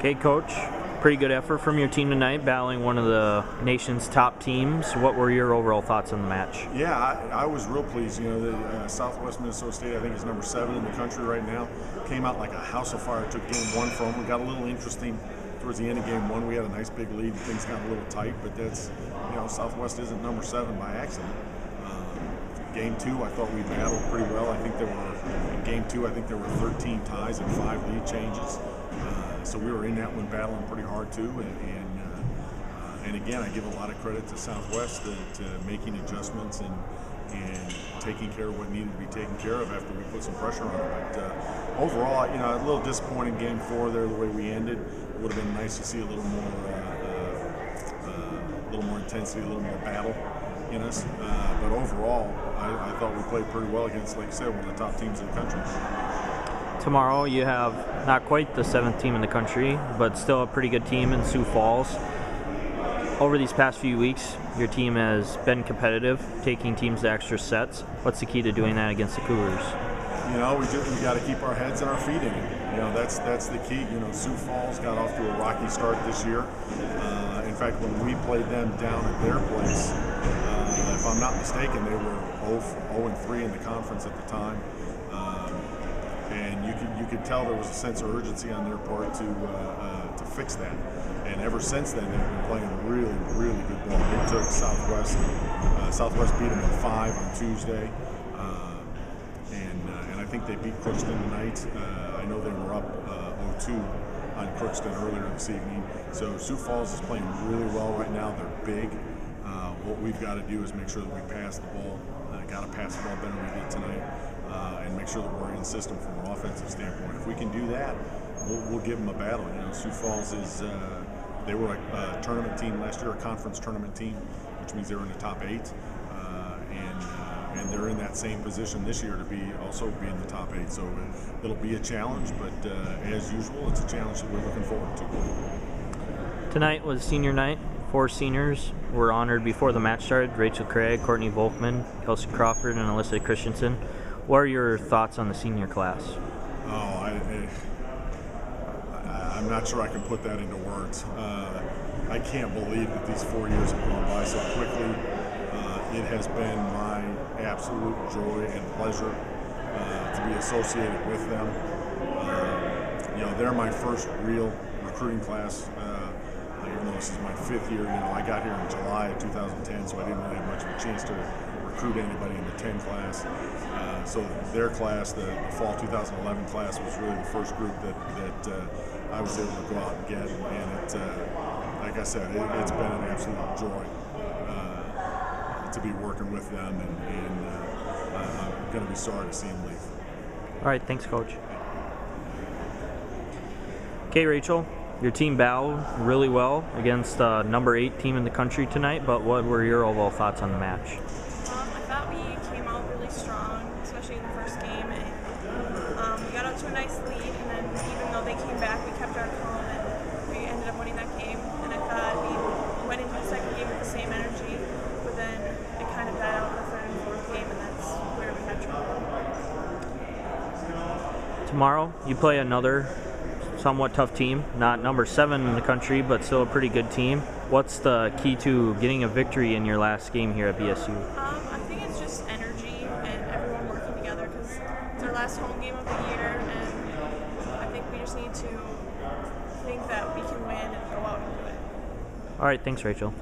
Okay, Coach, pretty good effort from your team tonight, battling one of the nation's top teams. What were your overall thoughts on the match? Yeah, I was real pleased. You know, the Southwest Minnesota State, I think, is number 7 in the country right now. Came out like a house of fire. Took game 1 from them. Got a little interesting towards the end of game 1. We had a nice big lead. Things got a little tight, but that's, you know, Southwest isn't number 7 by accident. Game 2, I thought we battled pretty well. I think in game 2, I think there were 13 ties and 5 lead changes. So we were in that one battling pretty hard too. And again, I give a lot of credit to Southwest to making adjustments and taking care of what needed to be taken care of after we put some pressure on it. But overall, you know, a little disappointing game 4 there, the way we ended. It would have been nice to see a little more intensity, a little more battle in us. But overall, I thought we played pretty well against, like I said, one of the top teams in the country. Tomorrow you have not quite the 7th team in the country, but still a pretty good team in Sioux Falls. Over these past few weeks, your team has been competitive, taking teams to extra sets. What's the key to doing that against the Cougars? You know, we got to keep our heads and our feet in it. You know, that's the key. You know, Sioux Falls got off to a rocky start this year. In fact, when we played them down at their place, if I'm not mistaken, they were 0-3 in the conference at the time. And you could tell there was a sense of urgency on their part to fix that. And ever since then, they've been playing really, really good ball. They took Southwest. Southwest beat them in 5 on Tuesday, and I think they beat Crookston tonight. I know they were up 0-2 on Crookston earlier this evening. So Sioux Falls is playing really well right now. They're big. What we've got to do is make sure that we pass the ball. Got to pass the ball better than we did tonight. And make sure that we're in system from an offensive standpoint. If we can do that, we'll give them a battle. You know, Sioux Falls they were a tournament team last year, a conference tournament team, which means they were in the top 8, and they're in that same position this year to also be in the top 8. So it'll be a challenge, but as usual, it's a challenge that we're looking forward to. Tonight was senior night. 4 seniors were honored before the match started: Rachel Craig, Courtney Volkman, Kelsey Crawford, and Alyssa Christensen. What are your thoughts on the senior class? I'm not sure I can put that into words. I can't believe that these 4 years have gone by so quickly. It has been my absolute joy and pleasure to be associated with them. You know, they're my first real recruiting class. Even though this is my 5th year, you know, I got here in July of 2010, so I didn't really have much of a chance to recruit anybody in the 10 class. So their class, the fall 2011 class, was really the first group that I was able to go out and get. And like I said, it's been an absolute joy to be working with them, and I'm going to be sorry to see them leave. All right, thanks, Coach. Okay, Rachel, your team battled really well against number 8 team in the country tonight, but what were your overall thoughts on the match? I thought we came out really strong, especially in the first game, and we got out to a nice lead, and then even though they came back, we kept our calm, and we ended up winning that game. And I thought we went into the second game with the same energy, but then it kind of died out in the 3rd and 4th game, and that's where we had trouble. Tomorrow, you play another somewhat tough team, not number 7 in the country, but still a pretty good team. What's the key to getting a victory in your last game here at BSU? I think it's just energy and everyone working together, because it's our last home game of the year, and I think we just need to think that we can win and go out and do it. All right, thanks, Rachel.